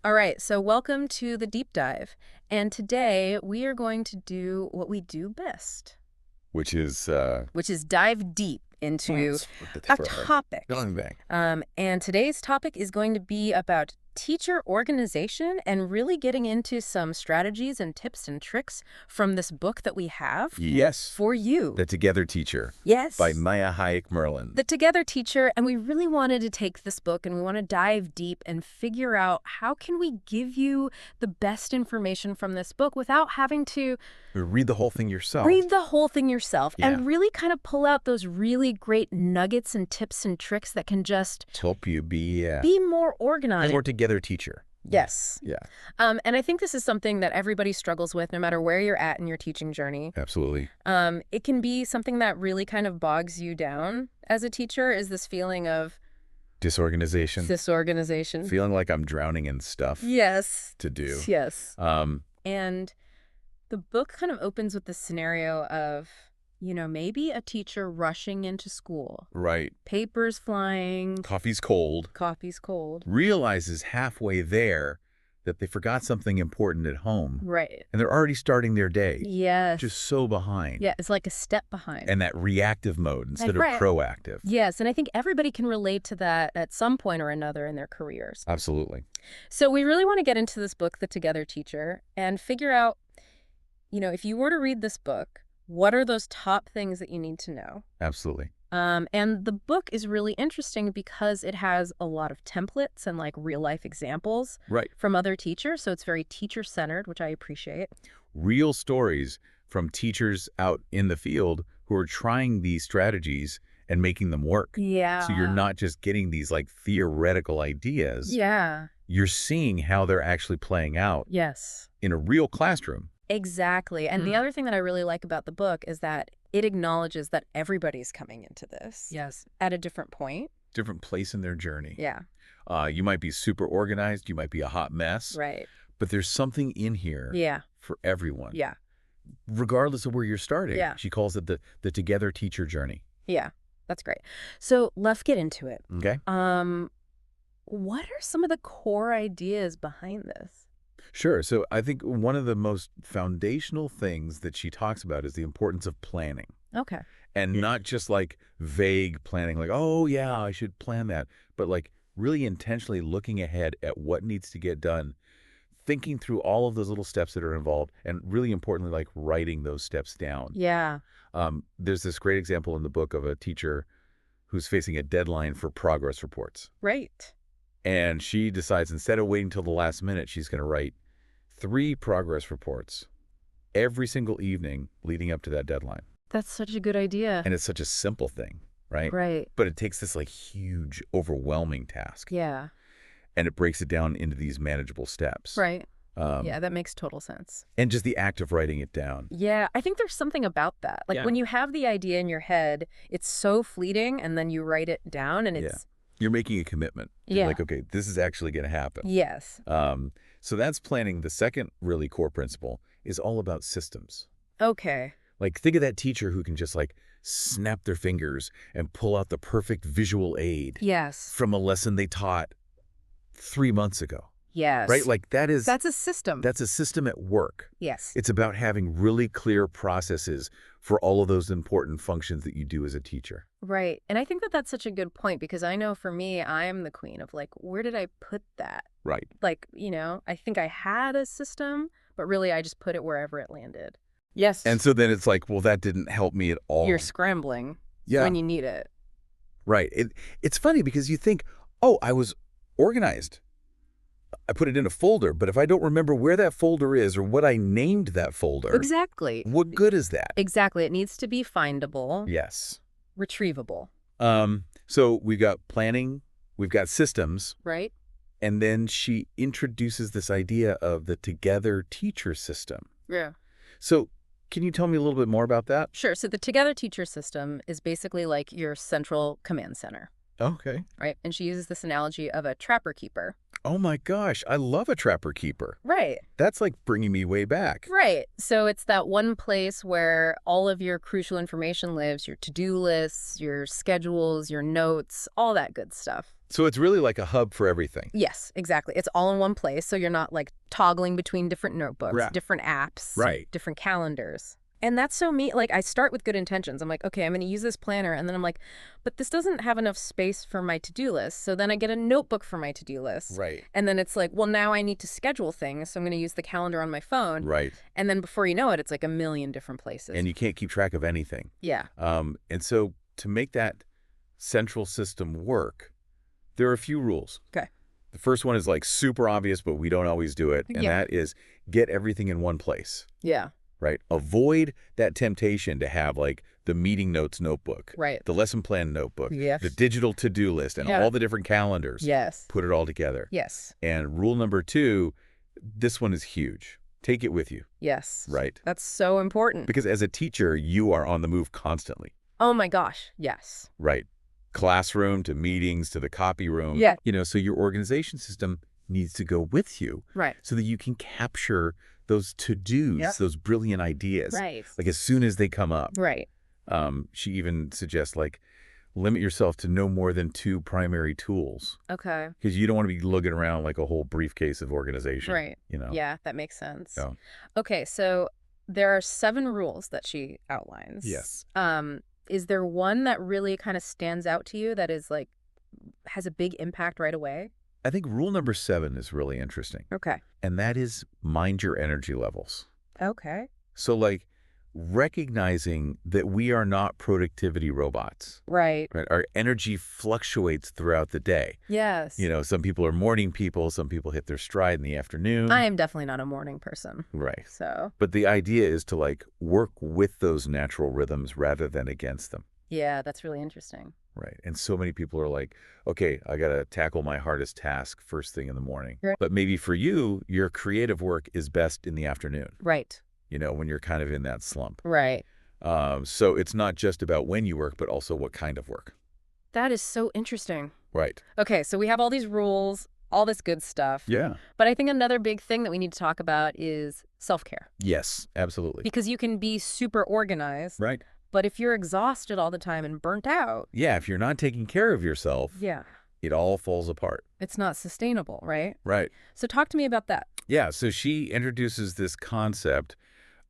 All right, so welcome to the deep dive. And today we are going to do what we do best, Which is which is dive deep into a topic. going back. And today's topic is going to be about teacher organization and really getting into some strategies and tips and tricks from this book that we have Yes, for you. The Together Teacher Yes. by Maya Hayek Merlin. The Together Teacher, and we really wanted to take this book and we want to dive deep and figure out how can we give you the best information from this book without having to Read the whole thing yourself. read the whole thing yourself Yeah. and really kind of pull out those really great nuggets and tips and tricks that can just Help you be more organized. more Together Teacher. Yes. Yeah, And I think this is something that everybody struggles with no matter where you're at in your teaching journey. absolutely. It can be something that really kind of bogs you down as a teacher, is this feeling of Disorganization. disorganization. Feeling like I'm drowning in stuff Yes. to do. Yes. Um, And the book kind of opens with the scenario of, maybe a teacher rushing into school, right. papers flying, Coffee's cold. coffee's cold. Realizes halfway there that they forgot something important at home. Right. And they're already starting their day. Yes. Just so behind. Yeah, it's like a step behind. And that reactive mode instead of right. proactive. Yes, and I think everybody can relate to that at some point or another in their careers. Absolutely. So we really want to get into this book, The Together Teacher, and figure out, if you were to read this book, what are those top things that you need to know? Absolutely. And the book is really interesting because it has a lot of templates and like real life examples Right. from other teachers. So it's very teacher centered, which I appreciate. Real stories from teachers out in the field who are trying these strategies and making them work. Yeah. So you're not just getting these like theoretical ideas. Yeah. You're seeing how they're actually playing out Yes. in a real classroom. Exactly. And the other thing that I really like about the book is that it acknowledges that everybody's coming into this. Yes. At a different point. Different place in their journey. Yeah. You might be super organized. You might be a hot mess. Right. But there's something in here Yeah. for everyone. Yeah. Regardless of where you're starting. Yeah. She calls it the Together Teacher journey. Yeah. That's great. So let's get into it. Okay. What are some of the core ideas behind this? Sure. So I think one of the most foundational things that she talks about is the importance of planning. Okay. And not just like vague planning, like, oh, yeah, I should plan that, but like really intentionally looking ahead at what needs to get done, thinking through all of those little steps that are involved, and really importantly, like writing those steps down. Yeah. There's this great example in the book of a teacher who's facing a deadline for progress reports. Right. And she decides instead of waiting till the last minute, she's going to write 3 progress reports every single evening leading up to that deadline. That's such a good idea. And it's such a simple thing, right? Right. But it takes this like huge, overwhelming task. Yeah. And it breaks it down into these manageable steps. Right. Um, Yeah, that makes total sense. And just the act of writing it down. Yeah, I think there's something about that. Like Yeah. when you have the idea in your head, it's so fleeting and then you write it down and it's You're making a commitment. Yeah. Like, okay, this is actually going to happen. Yes. So that's planning. The second really core principle is all about systems. Okay. Like, think of that teacher who can just like snap their fingers and pull out the perfect visual aid Yes. from a lesson they taught 3 months ago, Yes. right? Like that's a system. a system at work. Yes. It's about having really clear processes for all of those important functions that you do as a teacher. Right. And I think that that's such a good point because I know for me, I'm the queen of like, where did I put that? Right. Like, I think I had a system, but really I just put it wherever it landed. Yes. And so then it's like, well, that didn't help me at all. You're scrambling Yeah. when you need it. Right. It's funny because you think, oh, I was organized. I put it in a folder, but if I don't remember where that folder is or what I named that folder, Exactly. what good is that? Exactly. It needs to be findable, Yes. retrievable, So we've got planning, we've got systems, right? and then she introduces this idea of the Together Teacher system. Yeah. So can you tell me a little bit more about that? Sure. So the Together Teacher system is basically like your central command center. Okay. right? And she uses this analogy of a trapper keeper. Oh my gosh, I love a trapper keeper. Right. That's like bringing me way back. Right. So it's that one place where all of your crucial information lives, your to-do lists, your schedules, your notes, all that good stuff. So it's really like a hub for everything. Yes, exactly. It's all in one place, so you're not like toggling between different notebooks, Right. different apps, Right. different calendars. And that's so me. Like, I start with good intentions. I'm like, okay, I'm going to use this planner. And then I'm like, but this doesn't have enough space for my to-do list. So then I get a notebook for my to-do list. Right. And then it's like, well, now I need to schedule things. So I'm going to use the calendar on my phone. Right. And then before you know it, it's like a million different places. And you can't keep track of anything. Yeah. And so to make that central system work, there are a few rules. Okay. The first one is like super obvious, but we don't always do it. And Yeah. that is get everything in one place. Yeah. Right? Avoid that temptation to have like the meeting notes notebook, Right. the lesson plan notebook, Yes. the digital to-do list, and Yeah. all the different calendars. Yes. Put it all together. Yes. And rule number 2, this one is huge. Take it with you, Yes. right? That's so important. Because as a teacher, you are on the move constantly, Oh my gosh. Yes. right? Classroom to meetings to the copy room. Yeah. So your organization system needs to go with you Right. so that you can capture those to-dos, Yeah. those brilliant ideas, Right. like as soon as they come up. Right. She even suggests like limit yourself to no more than 2 primary tools Okay. because you don't want to be lugging around like a whole briefcase of organization. Right. You know? Yeah, that makes sense. So, Okay, so there are 7 rules that she outlines. yes. Is there one that really kind of stands out to you that is like has a big impact right away? I think rule number 7 is really interesting, Okay. and that is mind your energy levels. Okay. So like recognizing that we are not productivity robots, Right. right? Our energy fluctuates throughout the day. Yes. Some people are morning people, some people hit their stride in the afternoon. I am definitely not a morning person. Right. So, But the idea is to like work with those natural rhythms rather than against them. yeah, that's really interesting. Right. And so many people are like, okay, I got to tackle my hardest task first thing in the morning. Right. But maybe for you, your creative work is best in the afternoon, Right. when you're kind of in that slump. Right. So it's not just about when you work, but also what kind of work. That is so interesting. Right. Okay, so we have all these rules, all this good stuff. Yeah. But I think another big thing that we need to talk about is self-care. Yes, absolutely. Because you can be super organized, Right. but if you're exhausted all the time and burnt out, Yeah, if you're not taking care of yourself, yeah, it all falls apart. it's not sustainable, right? Right. So talk to me about that. Yeah, so she introduces this concept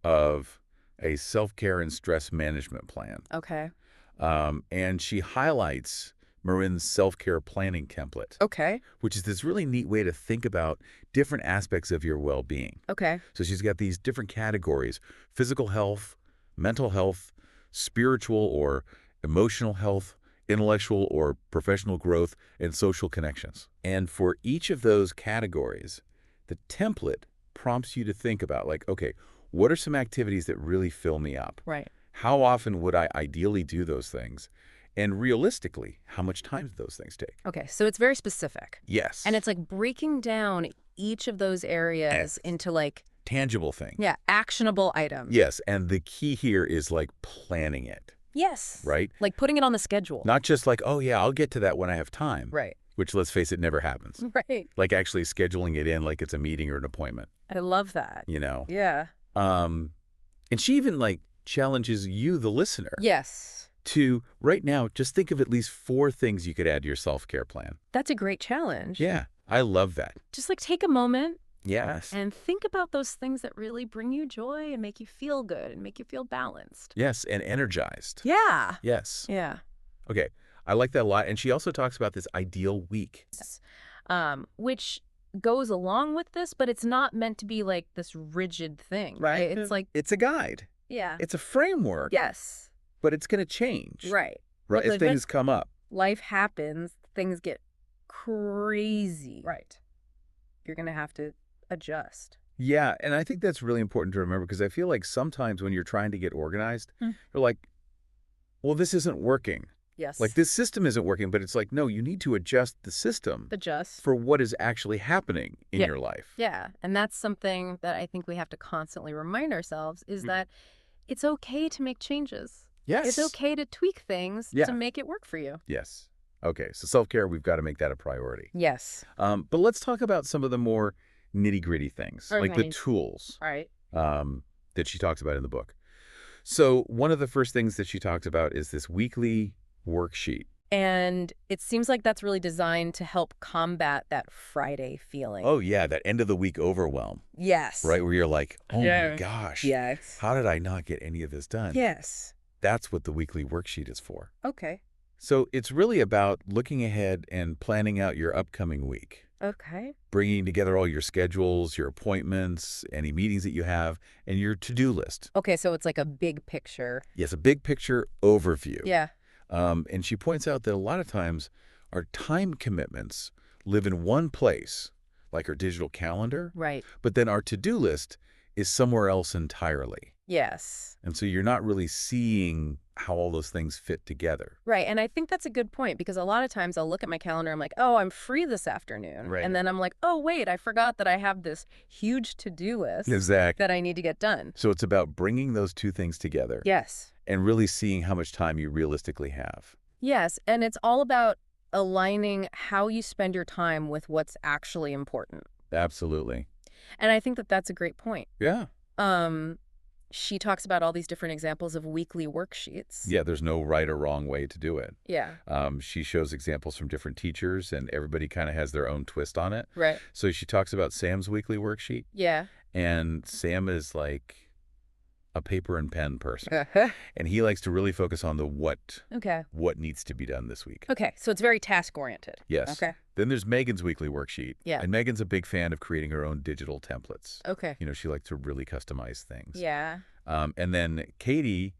of a self-care and stress management plan. Okay. And she highlights Marin's self-care planning template, Okay. which is this really neat way to think about different aspects of your well-being. Okay. So she's got these different categories: physical health, mental health, spiritual or emotional health, intellectual or professional growth, and social connections. And for each of those categories, the template prompts you to think about, like, okay, what are some activities that really fill me up? Right. How often would I ideally do those things? And realistically, how much time do those things take? Okay. So it's very specific. Yes. And it's like breaking down each of those areas Yes. into like, tangible thing. yeah, actionable items. Yes. And the key here is like planning it, Yes. right? Like putting it on the schedule. Not just like, oh yeah, I'll get to that when I have time. Right. Which, let's face it, never happens. Right. Like actually scheduling it in like it's a meeting or an appointment, I love that. Yeah. And she even like challenges you, the listener, Yes. to right now just think of at least 4 things you could add to your self-care plan. That's a great challenge. Yeah, I love that. Just like take a moment Yes. and think about those things that really bring you joy and make you feel good and make you feel balanced. Yes, and energized. Yeah. Yes. Yeah. Okay, I like that a lot. And she also talks about this ideal week. Which goes along with this, but it's not meant to be like this rigid thing. It's like, It's a guide. yeah. It's a framework. Yes. But it's going to change. Right. Right, Well, as things come up. Life happens, things get crazy. Right. You're going to have to adjust. Yeah, and I think that's really important to remember because I feel like sometimes when you're trying to get organized, you're like, well, this isn't working. Yes. Like this system isn't working, but it's like, no, you need to adjust the system Adjust. for what is actually happening in Yeah. your life. Yeah. And that's something that I think we have to constantly remind ourselves is that it's okay to make changes. Yes. It's okay to tweak things Yeah. to make it work for you. Yes. Okay, so self-care, we've got to make that a priority. Yes. But let's talk about some of the more nitty-gritty things, like the Okay. tools Right. that she talks about in the book. So one of the first things that she talks about is this weekly worksheet. And it seems like that's really designed to help combat that Friday feeling. Oh, yeah, that end of the week overwhelm, Yes. right? Where you're like, oh my Yeah. gosh, Yes. how did I not get any of this done? Yes. That's what the weekly worksheet is for. Okay. So it's really about looking ahead and planning out your upcoming week, Okay. bringing together all your schedules, your appointments, any meetings that you have, and your to-do list. Okay, so it's like a big picture. Yes, a big picture overview. Yeah. And she points out that a lot of times our time commitments live in one place, like our digital calendar, Right. but then our to-do list is somewhere else entirely. Yes. And so you're not really seeing how all those things fit together. Right. And I think that's a good point because a lot of times I'll look at my calendar, I'm like, oh, I'm free this afternoon. Right. And then I'm like, oh, wait, I forgot that I have this huge to-do list Exactly. that I need to get done. So it's about bringing those two things together Yes. and really seeing how much time you realistically have. Yes. And it's all about aligning how you spend your time with what's actually important. Absolutely. And I think that that's a great point. Yeah. She talks about all these different examples of weekly worksheets. Yeah, there's no right or wrong way to do it. Yeah. She shows examples from different teachers, and everybody kind of has their own twist on it. Right. So she talks about Sam's weekly worksheet, Yeah. and Sam is like a paper and pen person. And he likes to really focus on the Okay. what needs to be done this week. Okay. So it's very task-oriented. Yes. Okay. Then there's Megan's weekly worksheet. Yeah. And Megan's a big fan of creating her own digital templates. Okay. You know, she likes to really customize things. Yeah. And then Katie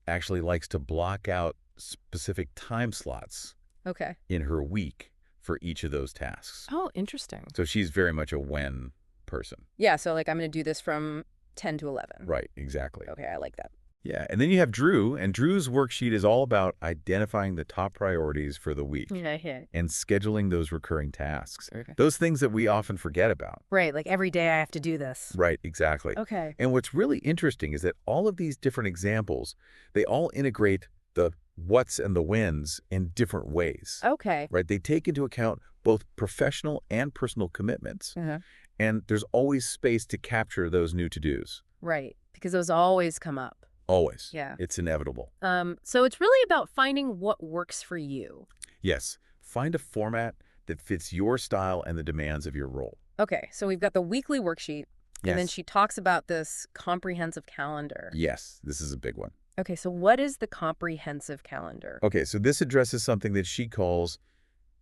actually likes to block out specific time slots Okay. in her week for each of those tasks. Oh, interesting. So she's very much a when person. Yeah. So like I'm going to do this from 10 to 11. Right, exactly. Okay. I like that. Yeah, and then you have Drew, and Drew's worksheet is all about identifying the top priorities for the week Yeah. and scheduling those recurring tasks. Okay. Those things that we often forget about. Right. Like every day I have to do this. Right, exactly. Okay. And what's really interesting is that all of these different examples, they all integrate the what's and the whens in different ways. Okay. Right? They take into account both professional and personal commitments. Uh-huh. And there's always space to capture those new to-dos. Right. Because those always come up. Always. Yeah. It's inevitable. So it's really about finding what works for you. Yes. Find a format that fits your style and the demands of your role. Okay. So we've got the weekly worksheet. Yes. And then she talks about this comprehensive calendar. Yes. This is a big one. Okay. So what is the comprehensive calendar? Okay. So this addresses something that she calls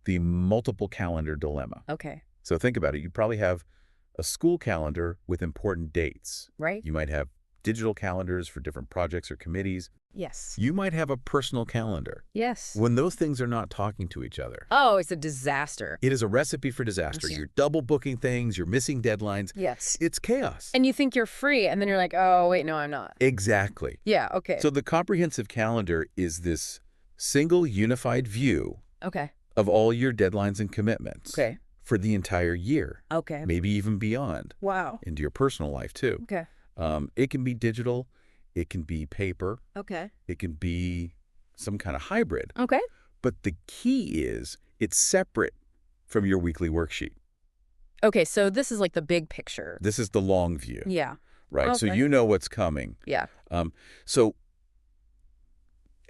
the multiple calendar dilemma. Okay. So think about it. You probably have a school calendar with important dates. Right? You might have digital calendars for different projects or committees. Yes. You might have a personal calendar. Yes. When those things are not talking to each other, Oh, it's a disaster. it is a recipe for disaster. Yes. You're double booking things. You're missing deadlines. Yes. It's chaos. And you think you're free, and then you're like, oh, wait, no, I'm not. Exactly. Yeah, okay. So the comprehensive calendar is this single unified view Okay. of all your deadlines and commitments Okay. for the entire year, Okay. maybe even beyond, Wow. into your personal life too. Okay. It can be digital, it can be paper, Okay. it can be some kind of hybrid. Okay. But the key is it's separate from your weekly worksheet. Okay, so this is like the big picture. This is the long view, Yeah. right? So Okay. you know what's coming. Yeah. So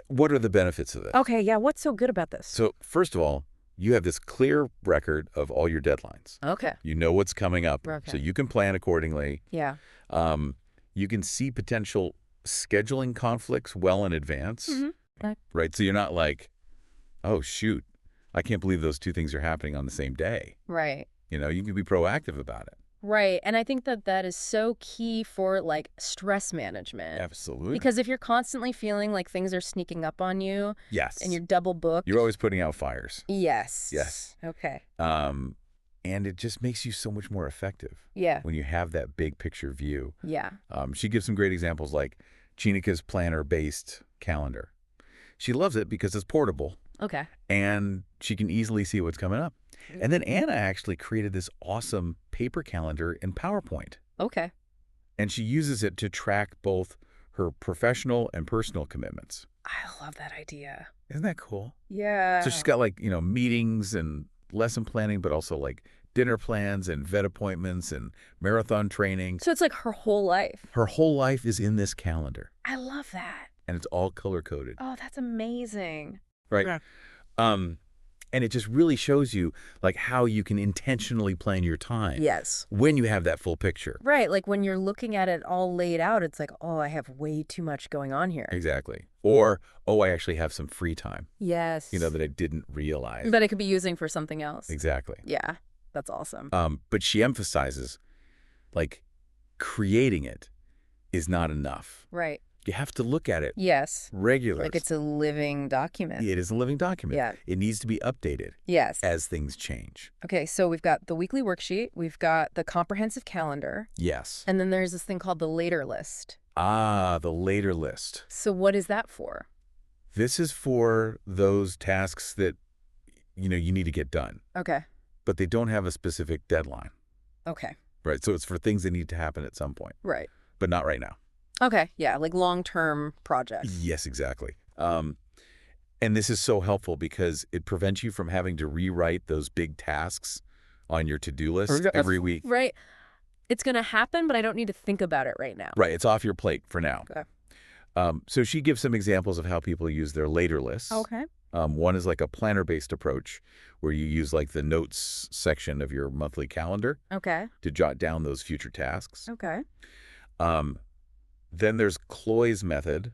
what are the benefits of this? Okay, yeah, what's so good about this? So first of all, you have this clear record of all your deadlines. Okay. You know what's coming up, Okay. so you can plan accordingly. Yeah. You can see potential scheduling conflicts well in advance, right? So you're not like, oh, shoot, I can't believe those two things are happening on the same day. Right. You know, you can be proactive about it. Right. And I think that that is so key for like stress management. Absolutely. Because if you're constantly feeling like things are sneaking up on you Yes. and you're double booked. You're always putting out fires. Yes. Yes. Okay. And it just makes you so much more effective Yeah. when you have that big picture view. Yeah. She gives some great examples like Chinika's planner-based calendar. She loves it because it's portable Okay. and she can easily see what's coming up. And then Anna actually created this awesome paper calendar in PowerPoint. Okay. And she uses it to track both her professional and personal commitments. I love that idea. Isn't that cool? Yeah. So she's got like, meetings and lesson planning, but also like dinner plans and vet appointments and marathon training. So it's like her whole life. Her whole life is in this calendar, I love that. and it's all color-coded, Oh, that's amazing. right? Yeah. And it just really shows you like how you can intentionally plan your time Yes. when you have that full picture. Right. Like when you're looking at it all laid out, it's like, oh, I have way too much going on here. Exactly. Or, oh, I actually have some free time, Yes. that I didn't realize. But it could be using for something else. Exactly. Yeah. That's awesome. But she emphasizes, like, creating it is not enough. Right. You have to look at it Yes. regularly. Like it's a living document. It is a living document. Yeah. It needs to be updated Yes. as things change. Okay, so we've got the weekly worksheet, we've got the comprehensive calendar, Yes. and then there's this thing called the later list. Ah, the later list. So what is that for? This is for those tasks that, you need to get done, Okay. but they don't have a specific deadline, Okay. right? So it's for things that need to happen at some point, Right. but not right now. Okay. Yeah, like long-term projects. Yes, exactly. And this is so helpful because it prevents you from having to rewrite those big tasks on your to-do list every week. Right. It's going to happen, but I don't need to think about it right now. Right. It's off your plate for now. Okay. So she gives some examples of how people use their later lists. Okay. One is like a planner-based approach where you use like the notes section of your monthly calendar Okay. to jot down those future tasks. Okay. Then there's Cloy's method,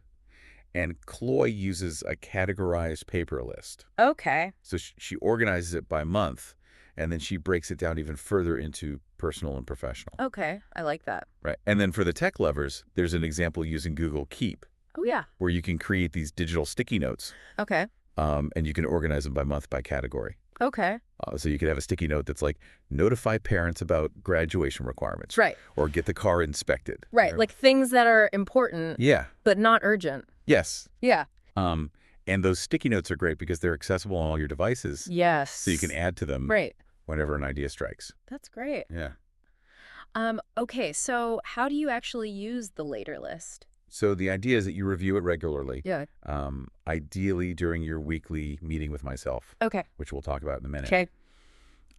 and Cloy uses a categorized paper list. Okay. So she organizes it by month, and then she breaks it down even further into personal and professional. Okay. I like that. Right. And then for the tech lovers, there's an example using Google Keep, Oh, yeah. where you can create these digital sticky notes, Okay. and you can organize them by month by category. Okay. So you could have a sticky note that's like, notify parents about graduation requirements. Right. Or get the car inspected. Right. Like things that are important, Yeah. but not urgent. Yes. Yeah. And those sticky notes are great because they're accessible on all your devices. Yes. So you can add to them Right. whenever an idea strikes. That's great. Yeah. Okay, so how do you actually use the later list? So the idea is that you review it regularly, Yeah. ideally during your weekly meeting with myself, Okay. which we'll talk about in a minute. Okay.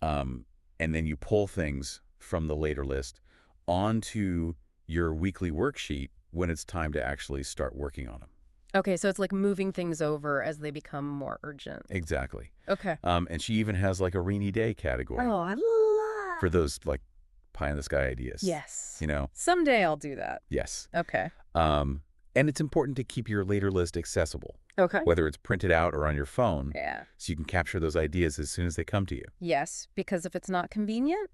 And then you pull things from the later list onto your weekly worksheet when it's time to actually start working on them. Okay, so it's like moving things over as they become more urgent. Exactly. Okay. And she even has like a rainy day category Oh, I love. for those like pie in the sky ideas. Yes. Someday I'll do that. Yes. Okay. And it's important to keep your later list accessible, Okay. whether it's printed out or on your phone, Yeah. so you can capture those ideas as soon as they come to you. Yes, because if it's not convenient,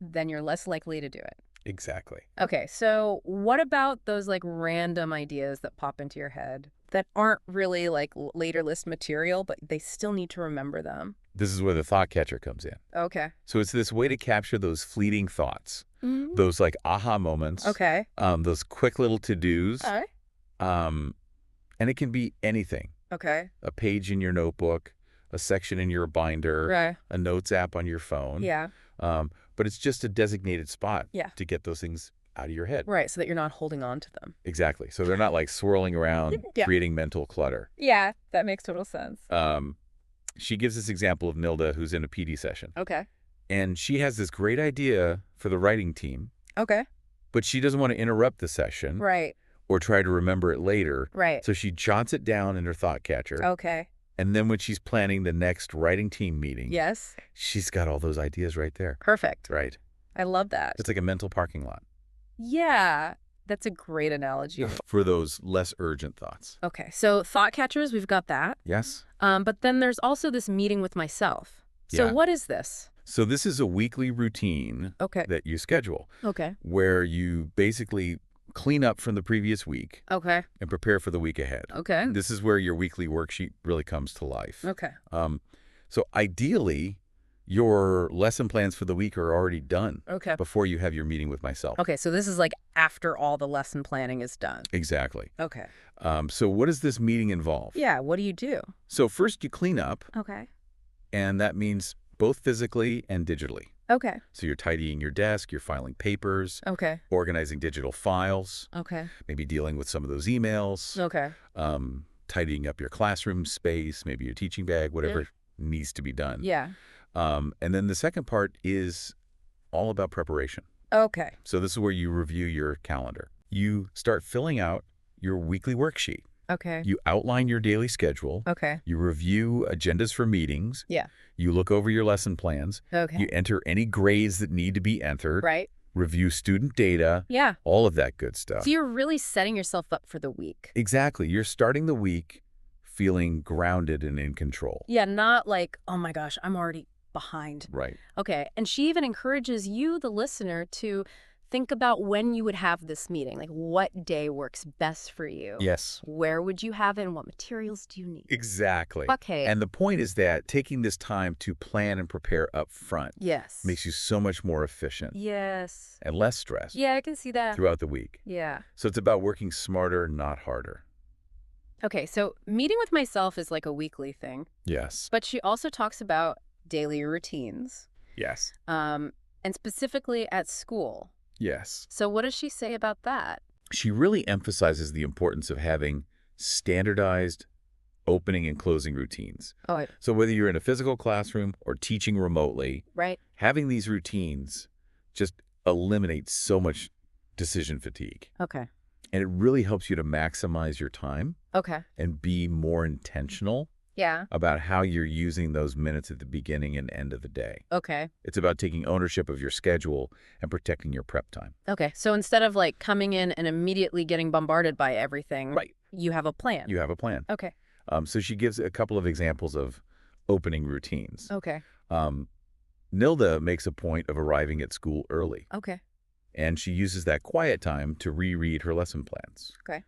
then you're less likely to do it. Exactly. Okay, so what about those like random ideas that pop into your head that aren't really like later list material, but they still need to remember them? This is where the thought catcher comes in. Okay. So it's this way to capture those fleeting thoughts, Mhm. those like aha moments, Okay. those quick little to-dos. All right. And it can be anything. Okay. A page in your notebook, a section in your binder, Right. a notes app on your phone. Yeah. But it's just a designated spot Yeah. to get those things out of your head. Right, so that you're not holding on to them. Exactly. So they're not like swirling around, Yeah. creating mental clutter. Yeah, that makes total sense. She gives this example of Nilda, who's in a PD session. Okay. And she has this great idea for the writing team, Okay. but she doesn't want to interrupt the session Right. or try to remember it later. Right. So she jots it down in her thought catcher. Okay. And then when she's planning the next writing team meeting, Yes. she's got all those ideas right there. Perfect. Right. I love that. It's like a mental parking lot Yeah, that's a great analogy. for those less urgent thoughts. Okay, so thought catchers, we've got that. Yes? But then there's also this meeting with myself. So Yeah. what is this? So this is a weekly routine Okay. that you schedule Okay. where you basically clean up from the previous week Okay. and prepare for the week ahead. Okay. This is where your weekly worksheet really comes to life. Okay. So ideally, your lesson plans for the week are already done Okay. before you have your meeting with myself. Okay, so this is like after all the lesson planning is done. Exactly. Okay. So what does this meeting involve? Yeah, what do you do? So first you clean up, Okay. and that means both physically and digitally. Okay. So you're tidying your desk, you're filing papers, Okay. organizing digital files, Okay. maybe dealing with some of those emails, Okay. tidying up your classroom space, maybe your teaching bag, whatever needs to be done. Yeah. And then the second part is all about preparation. Okay. So this is where you review your calendar. You start filling out your weekly worksheet. Okay. You outline your daily schedule. Okay. You review agendas for meetings. Yeah. You look over your lesson plans. Okay. You enter any grades that need to be entered. Right. Review student data. Yeah. All of that good stuff. So you're really setting yourself up for the week. Exactly. You're starting the week feeling grounded and in control. Yeah, not like, oh my gosh, I'm already behind. Right. Okay. And she even encourages you, the listener, to think about when you would have this meeting. Like, what day works best for you? Yes. Where would you have it, and what materials do you need? Exactly. Okay. And the point is that taking this time to plan and prepare up front Yes. makes you so much more efficient Yes. and less stressed Yeah, I can see that. throughout the week. Yeah. So it's about working smarter, not harder. Okay, so meeting with myself is like a weekly thing, Yes. but she also talks about daily routines, Yes. and specifically at school. Yes. So what does she say about that? She really emphasizes the importance of having standardized opening and closing routines. Oh, So whether you're in a physical classroom or teaching remotely, right. having these routines just eliminates so much decision fatigue. Okay. And it really helps you to maximize your time Okay. and be more intentional Yeah. about how you're using those minutes at the beginning and end of the day. Okay. It's about taking ownership of your schedule and protecting your prep time. Okay. So instead of like coming in and immediately getting bombarded by everything, Right. you have a plan. You have a plan. Okay. So she gives a couple of examples of opening routines. Okay. Nilda makes a point of arriving at school early, Okay. and she uses that quiet time to reread her lesson plans. Okay.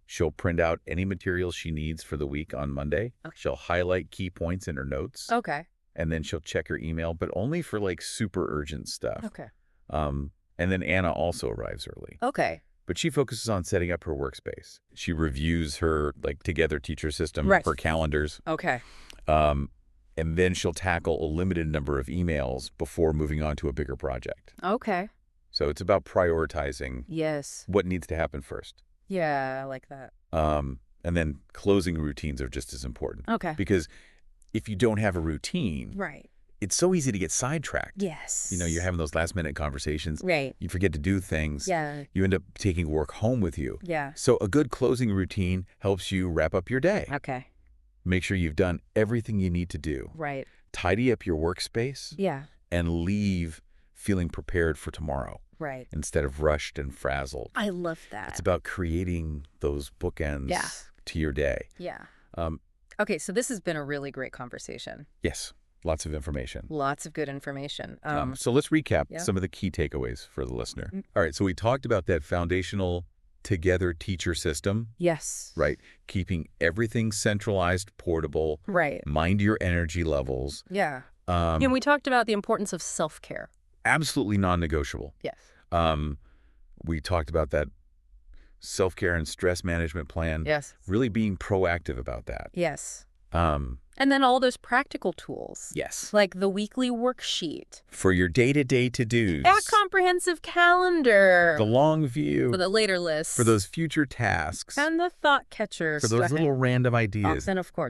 She'll print out any materials she needs for the week on Monday. Okay. She'll highlight key points in her notes, Okay. and then she'll check her email, but only for like super urgent stuff. Okay. And then Anna also arrives early, Okay. but she focuses on setting up her workspace. She reviews her like Together teacher system, Right. her calendars, Okay. and then she'll tackle a limited number of emails before moving on to a bigger project. Okay. So it's about prioritizing Yes. what needs to happen first. Yeah, I like that. And then closing routines are just as important. Okay. Because if you don't have a routine, Right. it's so easy to get sidetracked. Yes. You know, you're having those last-minute conversations. Right. You forget to do things. Yeah. You end up taking work home with you. Yeah. So a good closing routine helps you wrap up your day. Okay. Make sure you've done everything you need to do. Right. Tidy up your workspace Yeah. and leave feeling prepared for tomorrow Right. instead of rushed and frazzled. I love that. It's about creating those bookends Yeah. to your day. Yeah. Um, Okay, so this has been a really great conversation. yes, lots of information. Lots of good information. So let's recap yeah. some of the key takeaways for the listener. Mm. All right, so we talked about that foundational Together teacher system, Yes. right? Keeping everything centralized, portable, Right. mind your energy levels. Yeah. And we talked about the importance of self-care. Absolutely non-negotiable. Yes. We talked about that self-care and stress management plan. Yes. Really being proactive about that. Yes. Um, And then all those practical tools. yes. Like the weekly worksheet. For your day-to-day to-dos. A comprehensive calendar. The long view. For the later list. For those future tasks. And the thought catchers. For those little random ideas. And of course.